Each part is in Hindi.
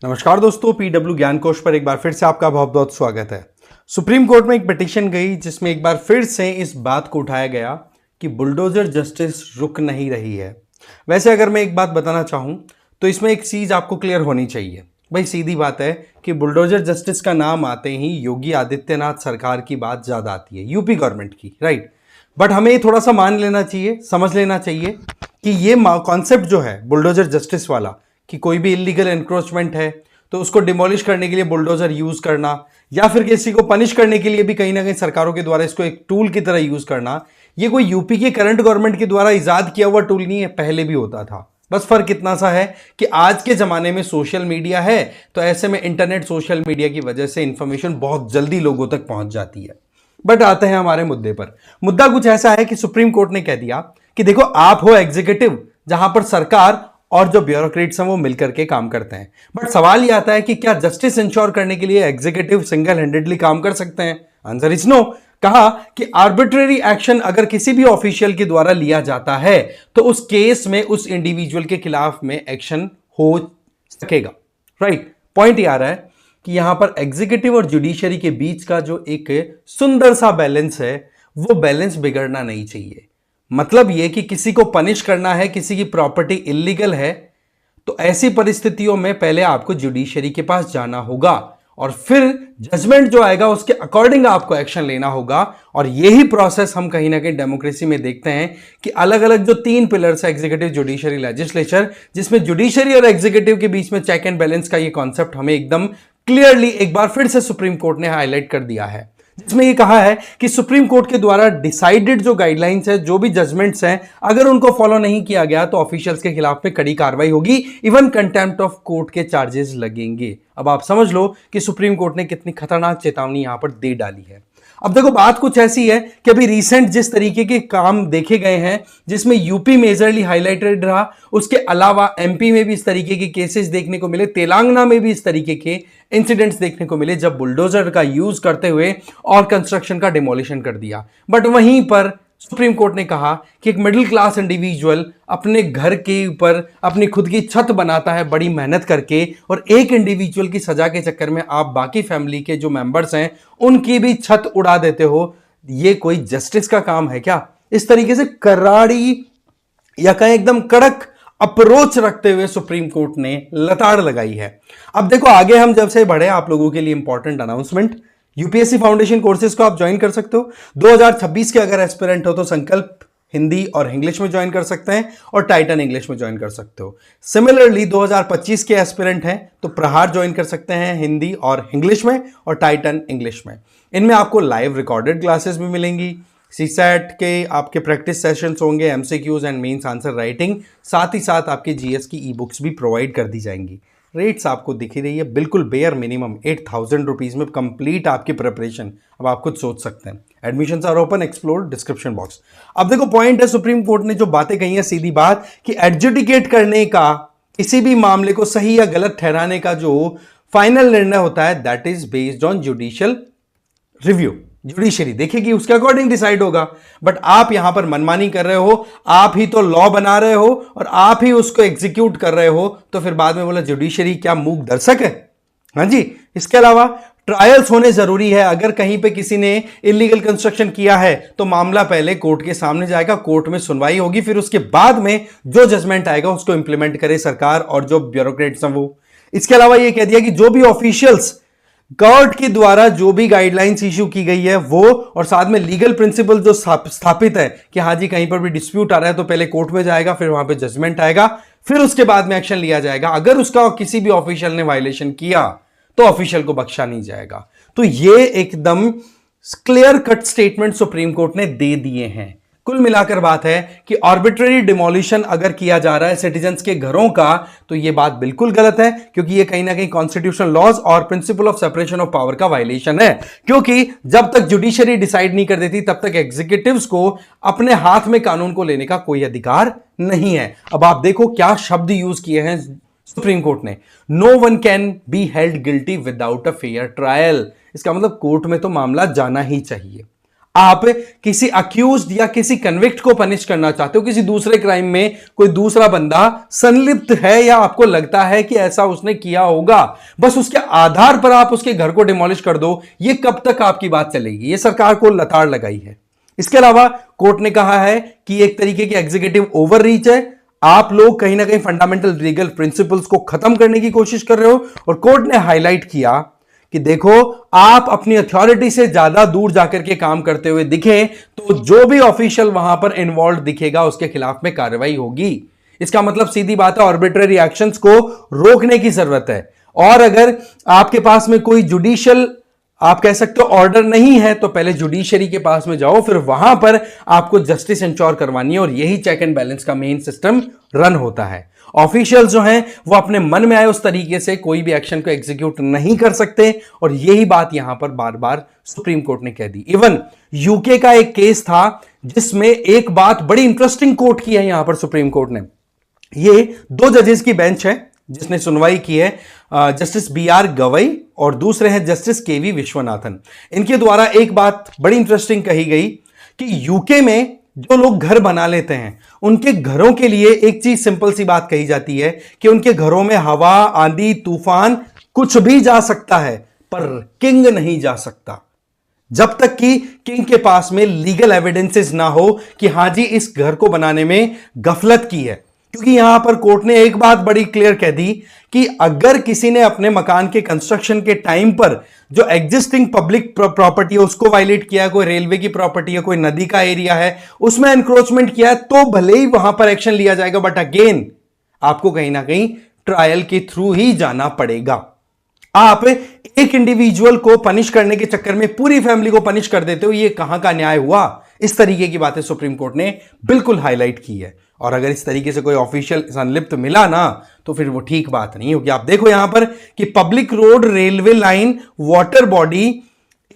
नमस्कार दोस्तों, पीडब्ल्यू ज्ञान कोश पर एक बार फिर से आपका बहुत बहुत स्वागत है। सुप्रीम कोर्ट में एक पिटीशन गई जिसमें एक बार फिर से इस बात को उठाया गया कि बुलडोजर जस्टिस रुक नहीं रही है। वैसे अगर मैं एक बात बताना चाहूं तो इसमें एक चीज आपको क्लियर होनी चाहिए। भाई सीधी बात है कि बुलडोजर जस्टिस का नाम आते ही योगी आदित्यनाथ सरकार की बात ज्यादा आती है, यूपी गवर्नमेंट की, राइट। बट हमें ये थोड़ा सा मान लेना चाहिए, समझ लेना चाहिए कि ये कॉन्सेप्ट जो है बुलडोजर जस्टिस वाला, कि कोई भी इलीगल एनक्रोचमेंट है तो उसको डिमोलिश करने के लिए बुलडोजर यूज करना, या फिर किसी को पनिश करने के लिए भी कहीं ना कहीं सरकारों के द्वारा इसको एक टूल की तरह यूज करना, ये कोई यूपी के करंट गवर्नमेंट के द्वारा इजाद किया हुआ टूल नहीं है, पहले भी होता था। बस फर्क इतना सा है कि आज के जमाने में सोशल मीडिया है, तो ऐसे में इंटरनेट सोशल मीडिया की वजह से इंफॉर्मेशन बहुत जल्दी लोगों तक पहुंच जाती है। बट आते हैं हमारे मुद्दे पर। मुद्दा कुछ ऐसा है कि सुप्रीम कोर्ट ने कह दिया कि देखो, आप हो एग्जीक्यूटिव, जहां पर सरकार और जो ब्यूरोक्रेट्स हैं वो मिलकर के काम करते हैं। बट सवाल यह आता है कि क्या जस्टिस इंश्योर करने के लिए एग्जीक्यूटिव सिंगल हैंडेडली काम कर सकते हैं? Answer is no. कहा कि आर्बिट्रेरी एक्शन अगर किसी भी ऑफिशियल के द्वारा लिया जाता है तो उस केस में उस इंडिविजुअल के खिलाफ में एक्शन हो सकेगा, राइट। पॉइंट ये आ रहा है कि यहां पर एग्जीक्यूटिव और जुडिशरी के बीच का जो एक सुंदर सा बैलेंस है, वो बैलेंस बिगड़ना नहीं चाहिए। मतलब यह कि किसी को पनिश करना है, किसी की प्रॉपर्टी इलीगल है, तो ऐसी परिस्थितियों में पहले आपको जुडिशरी के पास जाना होगा और फिर जजमेंट जो आएगा उसके अकॉर्डिंग आपको एक्शन लेना होगा। और यही प्रोसेस हम कहीं ना कहीं डेमोक्रेसी में देखते हैं कि अलग अलग जो तीन पिलर्स है, एग्जीक्यूटिव, जुडिशरी, लेजिस्लेचर, जिसमें जुडिशरी और एग्जीक्यूटिव के बीच में चेक एंड बैलेंस का ये कॉन्सेप्ट हमें एकदम क्लियरली एक बार फिर से सुप्रीम कोर्ट ने हाईलाइट कर दिया है, जिसमें यह कहा है कि सुप्रीम कोर्ट के द्वारा डिसाइडेड जो गाइडलाइंस है, जो भी जजमेंट्स हैं, अगर उनको फॉलो नहीं किया गया तो ऑफिशियल्स के खिलाफ में कड़ी कार्रवाई होगी, इवन कंटेम्प्ट ऑफ कोर्ट के चार्जेस लगेंगे। अब आप समझ लो कि सुप्रीम कोर्ट ने कितनी खतरनाक चेतावनी यहां पर दे डाली है। अब देखो, बात कुछ ऐसी है कि अभी रिसेंट जिस तरीके के काम देखे गए हैं, जिसमें यूपी मेजरली हाईलाइटेड रहा, उसके अलावा एमपी में भी इस तरीके के केसेस देखने को मिले, तेलंगाना में भी इस तरीके के इंसिडेंट्स देखने को मिले जब बुलडोजर का यूज करते हुए और कंस्ट्रक्शन का डिमोलिशन कर दिया। बट वहीं पर सुप्रीम कोर्ट ने कहा कि एक मिडिल क्लास इंडिविजुअल अपने घर के ऊपर अपनी खुद की छत बनाता है बड़ी मेहनत करके, और एक इंडिविजुअल की सजा के चक्कर में आप बाकी फैमिली के जो मेंबर्स हैं उनकी भी छत उड़ा देते हो। ये कोई जस्टिस का काम है क्या? इस तरीके से करारी या कहें एकदम कड़क अप्रोच रखते हुए सुप्रीम कोर्ट ने लताड़ लगाई है। अब देखो, आगे हम जब से बढ़े, आप लोगों के लिए important announcement, UPSC foundation courses को आप ज्वाइन कर सकते हो। 2026 के अगर एस्पिरेंट हो तो संकल्प हिंदी और इंग्लिश में ज्वाइन कर सकते हैं और टाइटन इंग्लिश में ज्वाइन कर सकते हो। सिमिलरली 2025 के एस्पिरेंट हैं तो प्रहार ज्वाइन कर सकते हैं हिंदी और इंग्लिश में और टाइटन इंग्लिश में। इनमें आपको लाइव रिकॉर्डेड क्लासेस भी मिलेंगी, सीसैट के आपके प्रैक्टिस सेशंस होंगे, MCQs and mains answer writing, साथ ही साथ आपके जीएस की ई बुक्स भी प्रोवाइड कर दी जाएंगी। रेट्स आपको दिख ही रही है, बिल्कुल बेयर मिनिमम 8,000 रुपीज में कंप्लीट आपकी प्रिपरेशन। अब आप खुद सोच सकते हैं। Admissions are open, explore description box. अब देखो, पॉइंट है, सुप्रीम कोर्ट ने जो बातें कही है, सीधी बात कि एडजुडिकेट करने का, किसी भी मामले को सही या गलत ठहराने का जो फाइनल निर्णय होता है, that is based on judicial review. Judiciary देखेगी, उसके अकॉर्डिंग डिसाइड होगा। बट आप यहां पर मनमानी कर रहे हो, आप ही तो लॉ बना रहे हो और आप ही उसको एग्जीक्यूट कर रहे हो, तो फिर बाद में बोला जुडिशरी क्या मूक दर्शक है? हाँ जी। इसके अलावा ट्रायल्स होने जरूरी है। अगर कहीं पे किसी ने इलीगल कंस्ट्रक्शन किया है तो मामला पहले कोर्ट के सामने जाएगा, कोर्ट में सुनवाई होगी, फिर उसके बाद में जो जजमेंट आएगा उसको इंप्लीमेंट करे सरकार और जो ब्यूरोक्रेट्स हैं वो। इसके अलावा यह कह दिया कि जो भी ऑफिशियल्स कोर्ट के द्वारा जो भी गाइडलाइंस इशू की गई है वो, और साथ में लीगल प्रिंसिपल जो स्थापित है कि हाँ जी, कहीं पर भी डिस्प्यूट आ रहा है तो पहले कोर्ट में जाएगा, फिर वहां पे जजमेंट आएगा, फिर उसके बाद में एक्शन लिया जाएगा। अगर उसका किसी भी ऑफिशियल ने वायलेशन किया तो ऑफिशियल को बख्शा नहीं जाएगा। तो ये एकदम clear cut statement supreme court ने दे दिए हैं। कुल मिलाकर बात है कि आर्बिट्रेरी डिमोलिशन अगर किया जा रहा है सिटीजन्स के घरों का, तो यह बात बिल्कुल गलत है, क्योंकि यह कहीं ना कहीं कॉन्स्टिट्यूशनल लॉज और principle of separation of power का वायलेशन है। क्योंकि जब तक जुडिशरी डिसाइड नहीं कर देती तब तक एग्जीक्यूटिव्स को अपने हाथ में कानून को लेने का कोई अधिकार नहीं है। अब आप देखो क्या शब्द यूज किए हैं सुप्रीम कोर्ट ने, no one can be held guilty without a fair trial. इसका मतलब कोर्ट में तो मामला जाना ही चाहिए। आप किसी अक्यूज्ड या किसी कन्विक्ट को पनिश करना चाहते हो, किसी दूसरे क्राइम में कोई दूसरा बंदा संलिप्त है या आपको लगता है कि ऐसा उसने किया होगा, बस उसके आधार पर आप उसके घर को डिमोलिश कर दो, ये कब तक आपकी बात चलेगी? ये सरकार को लताड़ लगाई है। इसके अलावा कोर्ट ने कहा है कि एक तरीके की एग्जीक्यूटिव ओवर रीच है, आप लोग कहीं ना कहीं फंडामेंटल लीगल प्रिंसिपल्स को खत्म करने की कोशिश कर रहे हो। और कोर्ट ने हाईलाइट किया कि देखो, आप अपनी अथॉरिटी से ज्यादा दूर जाकर के काम करते हुए दिखे तो जो भी ऑफिशियल वहां पर इन्वॉल्व दिखेगा उसके खिलाफ में कार्रवाई होगी। इसका मतलब सीधी बात है, आर्बिट्ररी एक्शंस को रोकने की जरूरत है। और अगर आपके पास में कोई जुडिशियल, आप कह सकते हो, ऑर्डर नहीं है, तो पहले जुडिशरी के पास में जाओ, फिर वहां पर आपको जस्टिस इंश्योर करवानी है। और यही चेक एंड बैलेंस का मेन सिस्टम रन होता है। ऑफिशियल्स जो हैं वो अपने मन में आए उस तरीके से कोई भी एक्शन को एग्जीक्यूट नहीं कर सकते, और यही बात यहां पर बार बार सुप्रीम कोर्ट ने कह दी। इवन यूके का एक केस था जिसमें एक बात बड़ी इंटरेस्टिंग कोट की है यहां पर सुप्रीम कोर्ट ने। ये 2 जजेस की बेंच है जिसने सुनवाई की है, जस्टिस BR गवई और दूसरे हैं जस्टिस KV विश्वनाथन। इनके द्वारा एक बात बड़ी इंटरेस्टिंग कही गई कि यूके में जो लोग घर बना लेते हैं उनके घरों के लिए एक चीज सिंपल सी बात कही जाती है कि उनके घरों में हवा, आंधी, तूफान कुछ भी जा सकता है, पर किंग नहीं जा सकता, जब तक कि किंग के पास में लीगल एविडेंसेस ना हो कि हां जी इस घर को बनाने में गफलत की है। क्योंकि यहां पर कोर्ट ने एक बात बड़ी क्लियर कह दी कि अगर किसी ने अपने मकान के कंस्ट्रक्शन के टाइम पर जो एग्जिस्टिंग पब्लिक प्रॉपर्टी है उसको वायलेट किया, कोई रेलवे की प्रॉपर्टी है, कोई नदी का एरिया है, उसमें एनक्रोचमेंट किया है, तो भले ही वहां पर एक्शन लिया जाएगा, बट अगेन आपको कहीं ना कहीं ट्रायल के थ्रू ही जाना पड़ेगा। आप एक इंडिविजुअल को पनिश करने के चक्कर में पूरी फैमिली को पनिश कर देते हो, ये कहां का न्याय हुआ? इस तरीके की बातें सुप्रीम कोर्ट ने बिल्कुल हाईलाइट की है। और अगर इस तरीके से कोई ऑफिशियल संलिप्त मिला ना, तो फिर वो ठीक बात नहीं होगी। आप देखो यहां पर कि public road, railway line, water body,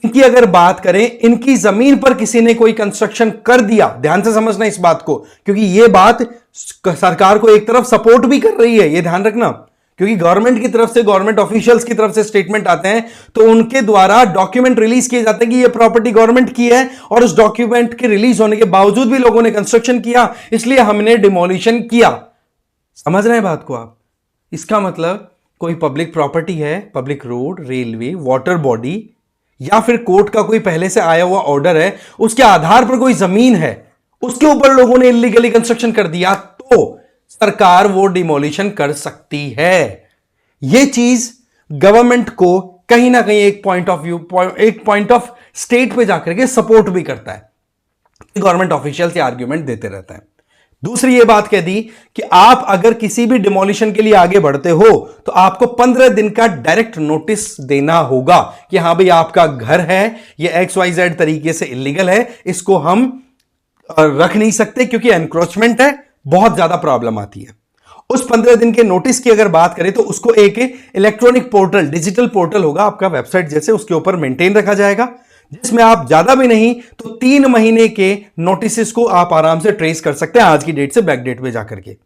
इनकी अगर बात करें, इनकी जमीन पर किसी ने कोई कंस्ट्रक्शन कर दिया, ध्यान से समझना इस बात को, क्योंकि यह बात सरकार को एक तरफ सपोर्ट भी कर रही है, यह ध्यान रखना। क्योंकि गवर्नमेंट की तरफ से, गवर्नमेंट ऑफिशियल्स की तरफ से स्टेटमेंट आते हैं तो उनके द्वारा डॉक्यूमेंट रिलीज किए जाते हैं कि ये प्रॉपर्टी गवर्नमेंट की है, और उस डॉक्यूमेंट के रिलीज होने के बावजूद भी लोगों ने कंस्ट्रक्शन किया, इसलिए हमने डिमोलिशन किया। समझ रहे हैं बात को आप? इसका मतलब कोई पब्लिक प्रॉपर्टी है, public road, railway, water body, या फिर कोर्ट का कोई पहले से आया हुआ ऑर्डर है, उसके आधार पर कोई जमीन है, उसके ऊपर लोगों ने इलीगली कंस्ट्रक्शन कर दिया, तो सरकार वो डिमोलिशन कर सकती है। यह चीज गवर्नमेंट को कहीं ना कहीं एक पॉइंट ऑफ व्यू, एक पॉइंट ऑफ स्टेट पे जाकर के सपोर्ट भी करता है। गवर्नमेंट ऑफिशियल से आर्ग्यूमेंट देते रहता है। दूसरी ये बात कह दी कि आप अगर किसी भी डिमोलिशन के लिए आगे बढ़ते हो तो आपको 15 दिन का डायरेक्ट नोटिस देना होगा कि हां भाई आपका घर है, ये XYZ तरीके से इलीगल है, इसको हम रख नहीं सकते क्योंकि एनक्रोचमेंट है, बहुत ज्यादा प्रॉब्लम आती है। उस 15 दिन के नोटिस की अगर बात करें तो उसको एक इलेक्ट्रॉनिक पोर्टल, डिजिटल पोर्टल होगा आपका वेबसाइट जैसे, उसके ऊपर मेंटेन रखा जाएगा, जिसमें आप ज्यादा भी नहीं तो 3 महीने के नोटिस को आप आराम से ट्रेस कर सकते हैं आज की डेट से बैक डेट पे जाकर के।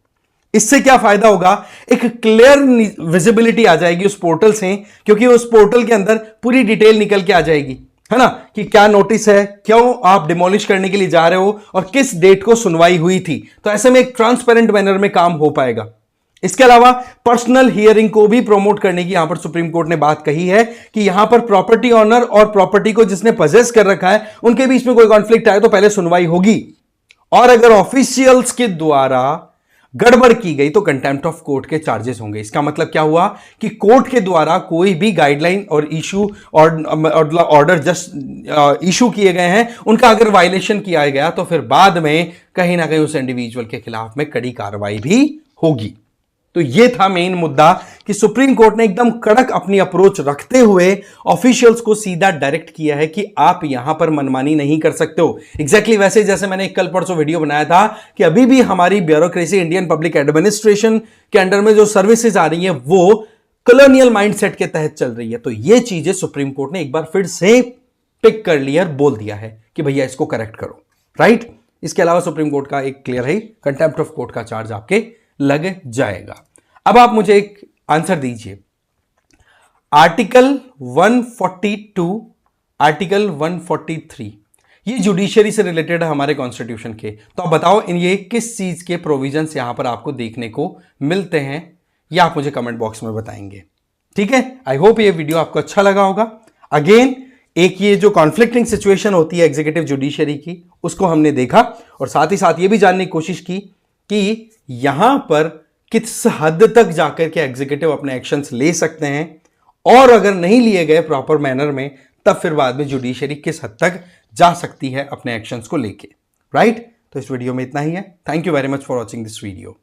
इससे क्या फायदा होगा? एक क्लियर विजिबिलिटी आ जाएगी उस पोर्टल से, क्योंकि उस पोर्टल के अंदर पूरी डिटेल निकल के आ जाएगी, है ना, कि क्या नोटिस है, क्यों आप डिमोलिश करने के लिए जा रहे हो, और किस डेट को सुनवाई हुई थी। तो ऐसे में एक ट्रांसपेरेंट मैनर में काम हो पाएगा। इसके अलावा पर्सनल हियरिंग को भी प्रमोट करने की यहां पर सुप्रीम कोर्ट ने बात कही है कि यहां पर प्रॉपर्टी ऑनर और प्रॉपर्टी को जिसने पजेस कर रखा है उनके बीच में कोई कॉन्फ्लिक्ट आए तो पहले सुनवाई होगी, और अगर ऑफिशियल्स के द्वारा गड़बड़ की गई तो कंटेम्प्ट ऑफ कोर्ट के चार्जेस होंगे। इसका मतलब क्या हुआ कि कोर्ट के द्वारा कोई भी गाइडलाइन और इशू और ऑर्डर जस्ट इशू किए गए हैं, उनका अगर वायलेशन किया गया तो फिर बाद में कहीं ना कहीं उस इंडिविजुअल के खिलाफ में कड़ी कार्रवाई भी होगी। तो यह था मेन मुद्दा कि सुप्रीम कोर्ट ने एकदम कड़क अपनी अप्रोच रखते हुए ऑफिशियल्स को सीधा डायरेक्ट किया है कि आप यहां पर मनमानी नहीं कर सकते हो। एग्जैक्टली वैसे जैसे मैंने कल परसों वीडियो बनाया था कि अभी भी हमारी ब्यूरोक्रेसी, इंडियन पब्लिक एडमिनिस्ट्रेशन के अंडर में जो सर्विसेज आ रही हैं वो कॉलोनियल माइंडसेट के तहत चल रही है। तो ये चीजें सुप्रीम कोर्ट ने एक बार फिर से पिक कर लिया और बोल दिया है कि भैया इसको करेक्ट करो, राइट। इसके अलावा सुप्रीम कोर्ट का एक क्लियर है, कंटेम्प्ट ऑफ कोर्ट का चार्ज आपके लग जाएगा। अब आप मुझे एक आंसर दीजिए, आर्टिकल 142, आर्टिकल 143, ये जुडिशरी से रिलेटेड है हमारे कॉन्स्टिट्यूशन के। तो आप बताओ इन ये किस चीज के प्रोविजंस यहां पर आपको देखने को मिलते हैं, या आप मुझे कमेंट बॉक्स में बताएंगे। ठीक है, आई होप ये वीडियो आपको अच्छा लगा होगा। अगेन एक ये जो कॉन्फ्लिक्टिंग सिचुएशन होती है एग्जीक्यूटिव जुडिशरी की, उसको हमने देखा, और साथ ही साथ ये भी जानने की कोशिश की कि यहां पर किस हद तक जाकर के एग्जीक्यूटिव अपने एक्शंस ले सकते हैं, और अगर नहीं लिए गए प्रॉपर मैनर में, तब फिर बाद में जुडिशरी किस हद तक जा सकती है अपने एक्शंस को लेके। राइट? तो इस वीडियो में इतना ही है। Thank you very much for watching this video.